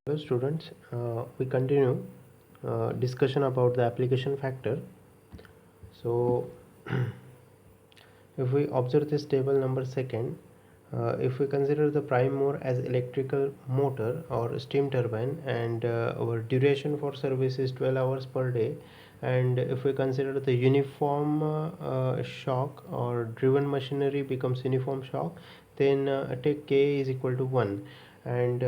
Hello students, we continue discussion about the application factor. So if we observe this table number second, if we consider the prime mover as electrical motor or steam turbine, and our duration for service is 12 hours per day, and if we consider the uniform shock or driven machinery becomes uniform shock, then take K is equal to 1. And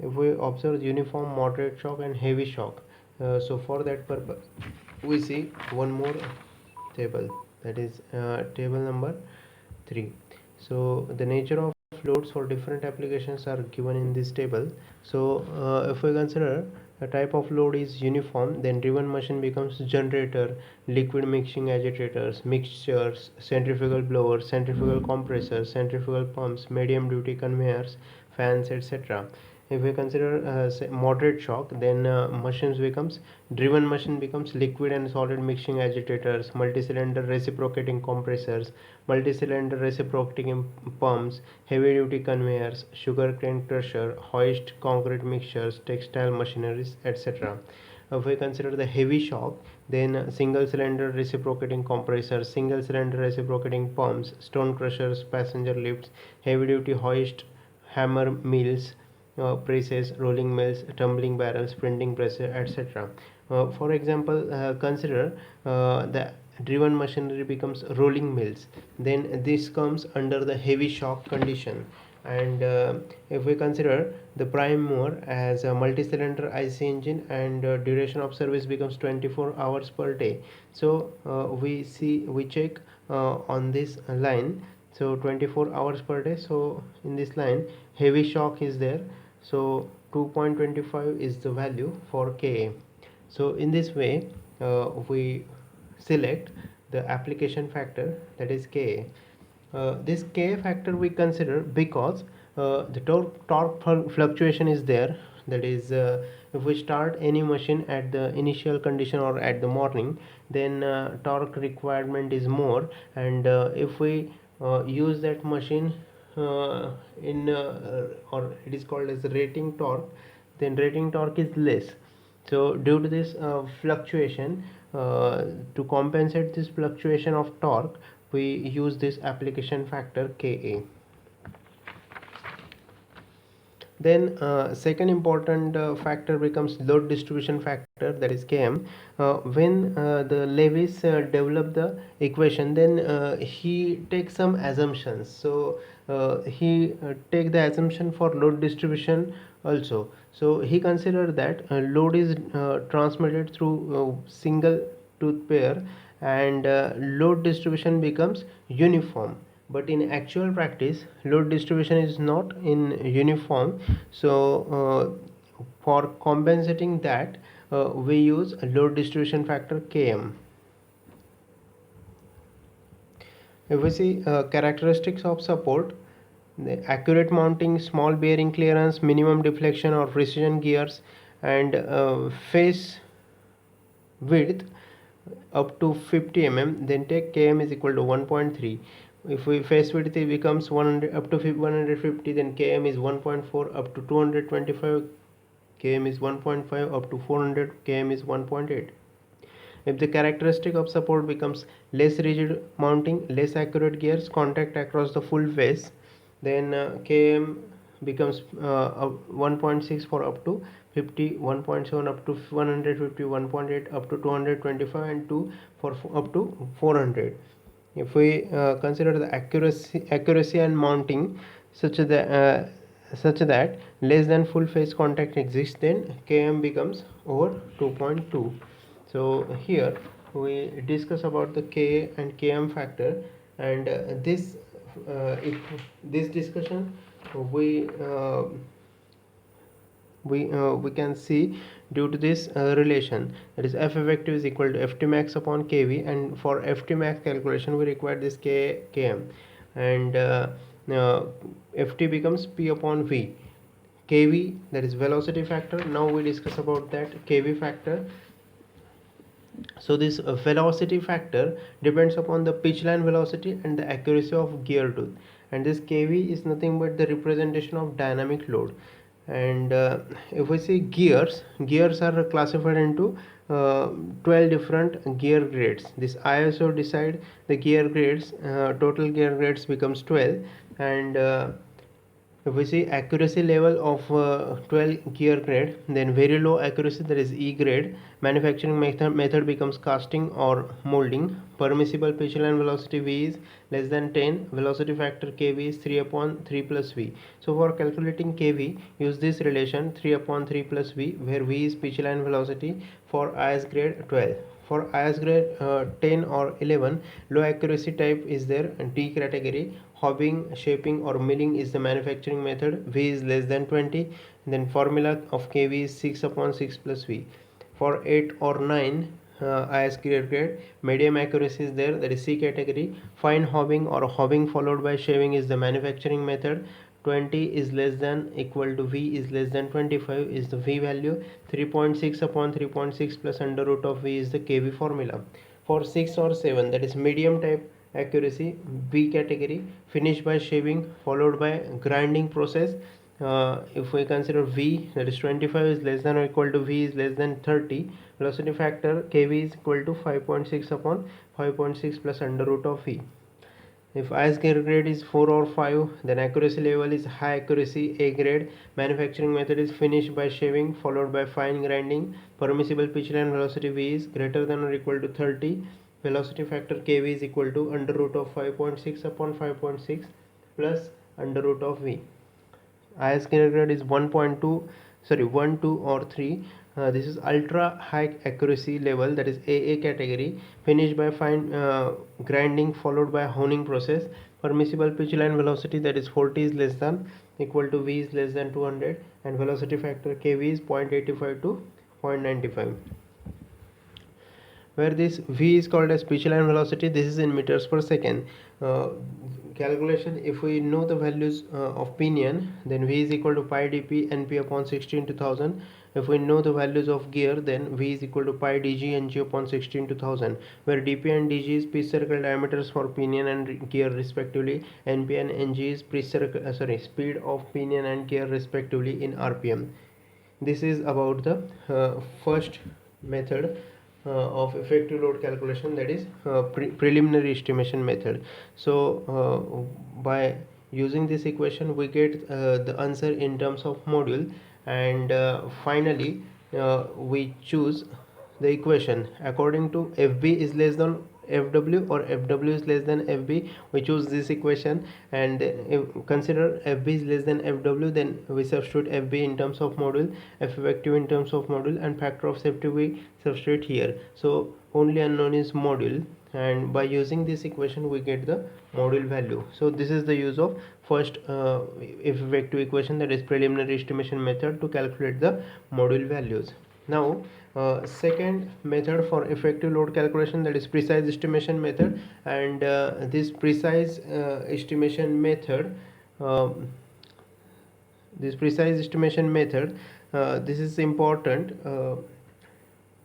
if we observe uniform moderate shock and heavy shock, so for that purpose we see one more table, that is table number 3. So the nature of loads for different applications are given in this table. So if we consider a type of load is uniform, then driven machine becomes generator, liquid mixing agitators, mixtures, centrifugal blowers, centrifugal compressors, centrifugal pumps, medium duty conveyors, fans, etc. If we consider say moderate shock, then machines becomes driven machine becomes liquid and solid mixing agitators, multi-cylinder reciprocating compressors, multi-cylinder reciprocating pumps, heavy duty conveyors, sugar cane crusher, hoist, concrete mixtures, textile machineries, etc. If we consider the heavy shock, then single cylinder reciprocating compressors, single cylinder reciprocating pumps, stone crushers, passenger lifts, heavy duty hoist, hammer mills, presses, rolling mills, tumbling barrels, printing presses, etc. For example, consider the driven machinery becomes rolling mills, then this comes under the heavy shock condition. And if we consider the prime mover as a multi-cylinder IC engine, and duration of service becomes 24 hours per day, so we check on this line, so 24 hours per day. So in this line heavy shock is there, so 2.25 is the value for Ka. So in this way we select the application factor, that is Ka. This Ka factor we consider because the torque fluctuation is there, that is if we start any machine at the initial condition or at the morning, then torque requirement is more, and if we use that machine in or it is called as rating torque, then rating torque is less. So due to this fluctuation, to compensate this fluctuation of torque, we use this application factor Ka. Then second important factor becomes load distribution factor, that is Km. When the Lewis developed the equation, then he takes some assumptions. So he take the assumption for load distribution also. So he considered that load is transmitted through single tooth pair, and load distribution becomes uniform. But in actual practice load distribution is not in uniform. So for compensating that we use a load distribution factor Km. If we see characteristics of support, the accurate mounting, small bearing clearance, minimum deflection or precision gears, and face width up to 50 mm, then take Km is equal to 1.3. If we face width it becomes 100 up to 150, then Km is 1.4 up to 225, Km is 1.5 up to 400, Km is 1.8. If the characteristic of support becomes less rigid mounting, less accurate gears, contact across the full face, then Km becomes 1.6 for up to 50, 1.7 up to 150, 1.8 up to 225, and 2 for up to 400. If we consider the accuracy and mounting such that less than full face contact exists, then Km becomes over 2.2. So here we discuss about the K and Km factor, and if this discussion we we can see due to this relation, that is F effective is equal to Ft max upon Kv, and for Ft max calculation we require this Km, and Ft becomes P upon V. Kv, that is velocity factor. Now we discuss about that Kv factor. So this velocity factor depends upon the pitch line velocity and the accuracy of gear tooth, and this Kv is nothing but the representation of dynamic load. And if we see gears are classified into 12 different gear grades. This ISO decide the gear grades, total gear grades becomes 12. And if we see accuracy level of 12 gear grade, then very low accuracy, that is E grade. Manufacturing method becomes casting or molding. Permissible pitch line velocity V is less than 10. Velocity factor kV is 3 upon 3 plus V. So for calculating kV, use this relation 3 upon 3 plus V, where V is pitch line velocity for IS grade 12. For IS grade 10 or 11, low accuracy type is there, and D category. Hobbing, shaping or milling is the manufacturing method. V is less than 20. Then formula of kV is 6 upon 6 plus V. For 8 or 9, IS grade, medium accuracy is there, that is C category. Fine hobbing or hobbing followed by shaving is the manufacturing method. 20 is less than equal to V is less than 25 is the V value. 3.6 upon 3.6 plus under root of V is the kV formula. For 6 or 7, that is medium type accuracy, B category, finish by shaving followed by grinding process. If we consider V, that is 25 is less than or equal to V is less than 30, velocity factor kV is equal to 5.6 upon 5.6 plus under root of V. If IS grade is 4 or 5, then accuracy level is high accuracy A grade. Manufacturing method is finish by shaving followed by fine grinding. Permissible pitch line velocity V is greater than or equal to 30. Velocity factor kV is equal to under root of 5.6 upon 5.6 plus under root of V. IS grade is 1, 2 or 3. This is ultra high accuracy level, that is AA category. Finished by fine grinding followed by honing process. Permissible pitch line velocity, that is 40 is less than equal to V is less than 200, and velocity factor kV is 0.85 to 0.95. Where this V is called as pitch line velocity, this is in meters per second. Calculation, if we know the values of pinion, then V is equal to pi dp np upon 60 into 1000. If we know the values of gear, then V is equal to pi dg ng upon 60 into 1000, where dp and dg is pitch circle diameters for pinion and gear respectively. Np and ng is speed of pinion and gear respectively in rpm. This is about the first method of effective load calculation, that is preliminary estimation method. So by using this equation, we get the answer in terms of module. And finally we choose the equation according to FB is less than FW or FW is less than FB. We choose this equation, and if consider FB is less than FW, then we substitute FB in terms of module, F effective in terms of module, and factor of safety we substitute here. So only unknown is module, and by using this equation we get the module value. So this is the use of first F effective equation, that is preliminary estimation method, to calculate the module values. Now second method for effective load calculation, that is precise estimation method. And this precise estimation method this precise estimation method this is important.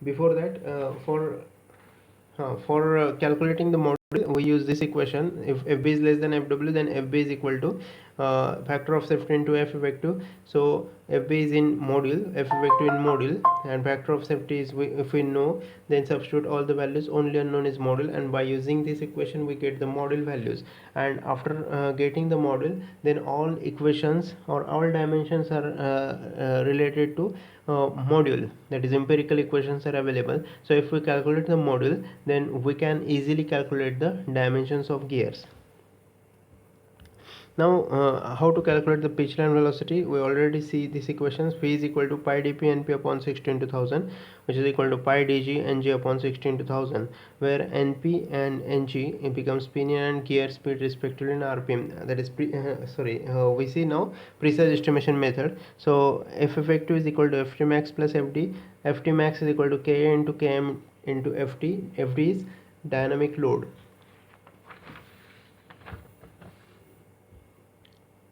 Before that, for calculating the module, we use this equation. If FB is less than FW, then FB is equal to factor of safety into F effective. So FB is in module, F effective in module, and factor of safety is, if we know, then substitute all the values. Only unknown is module, and by using this equation we get the module values. And after getting the module, then all equations or all dimensions are related to module, that is empirical equations are available. So if we calculate the module, then we can easily calculate the dimensions of gears. Now how to calculate the pitch line velocity? We already see these equations. V is equal to pi dp np upon 60 into 1000, which is equal to pi dg ng upon 60 into 1000, where np and ng it becomes pinion and gear speed respectively in rpm. That is we see now precise estimation method. So F effective is equal to ft max plus fd. Ft max is equal to ka into km into ft. Fd is dynamic load.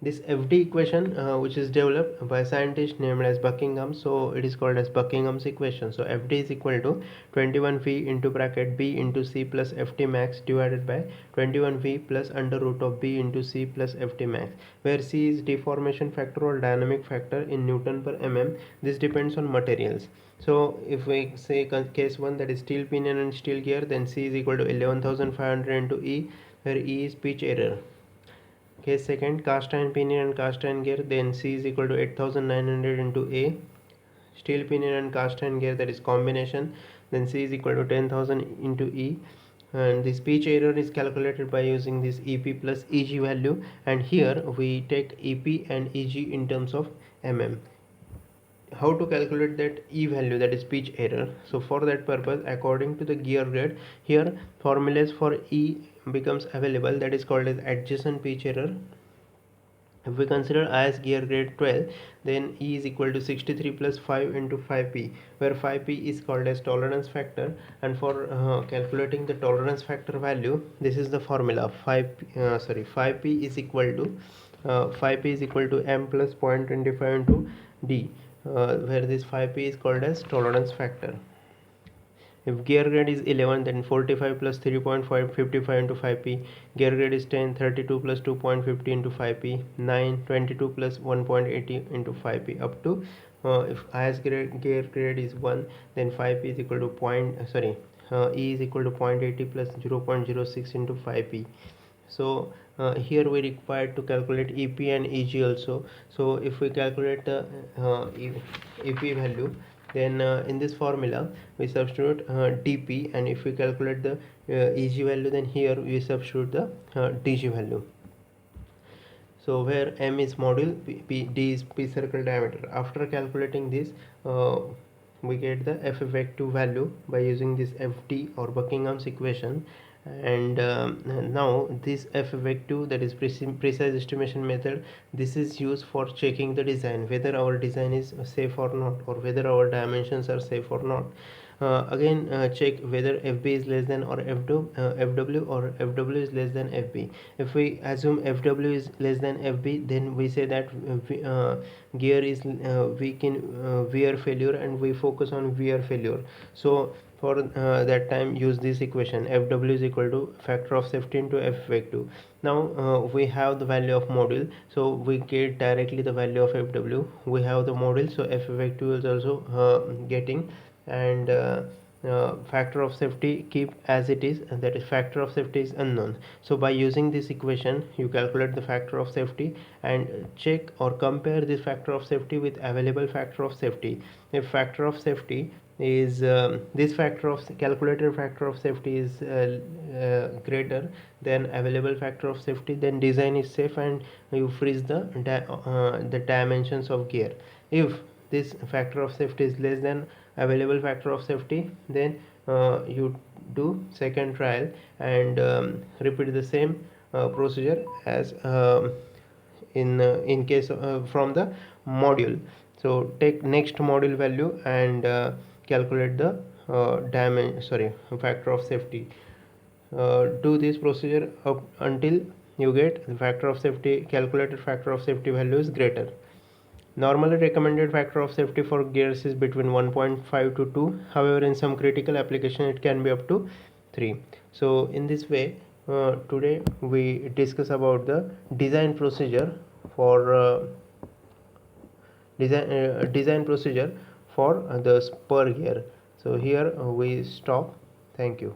this FD equation which is developed by a scientist named as Buckingham, so it is called as Buckingham's equation. So FD is equal to 21V into bracket B into C plus FT max divided by 21V plus under root of B into C plus FT max, where C is deformation factor or dynamic factor in Newton per mm. This depends on materials. So if we say case 1, that is steel pinion and steel gear, then C is equal to 11,500 into E, where E is pitch error. Case second, cast iron pinion and cast iron gear, then C is equal to 8,900 into A. Steel pinion and cast iron gear, that is combination, then C is equal to 10,000 into E. And this pitch error is calculated by using this EP plus EG value, and here we take EP and EG in terms of mm. How to calculate that E value, that is pitch error? So for that purpose, according to the gear grade, here formulas for E becomes available, that is called as adjacent pitch error. If we consider IS gear grade 12, then E is equal to 63 plus 5 into 5P, where 5P is called as tolerance factor. And for calculating the tolerance factor value, this is the formula: 5P is equal to 5P is equal to M plus 0.25 into D, where this 5P is called as tolerance factor. If gear grade is 11, then 45 plus 3.55 into 5P. Gear grade is 10, 32 plus 2.50 into 5P. 9, 22 plus 1.80 into 5P. Up to if highest gear grade is 1, then 5P is equal to E is equal to 0.80 plus 0.06 into 5P. So here we required to calculate EP and EG also. So if we calculate the EP value, then in this formula we substitute dp, and if we calculate the EG value, then here we substitute the DG value. So where M is module, D is P circle diameter. After calculating this, we get the F effective value by using this FD or Buckingham's equation. And now this F effective, that is precise estimation method, this is used for checking the design, whether our design is safe or not, or whether our dimensions are safe or not. Again check whether FB is less than or FW, or FW is less than FB. If we assume FW is less than FB, then we say that gear is weak in wear failure, and we focus on wear failure. So for that time, use this equation: FW is equal to factor of safety into F effective. Now we have the value of module, so we get directly the value of FW. We have the module, so F effective is also getting. And factor of safety keep as it is, and that is factor of safety is unknown. So by using this equation, you calculate the factor of safety and check or compare this factor of safety with available factor of safety. If factor of safety is this factor of calculated factor of safety is greater than available factor of safety, then design is safe and you freeze the dimensions of gear. If this factor of safety is less than available factor of safety, then you do second trial and repeat the same procedure as in case from the module. So take next module value and calculate the factor of safety. Do this procedure up until you get the factor of safety, calculated factor of safety value is greater. Normally recommended factor of safety for gears is between 1.5 to 2. However, in some critical application it can be up to 3. So in this way, today we discuss about the design procedure for design procedure for the spur gear. So here we stop. Thank you.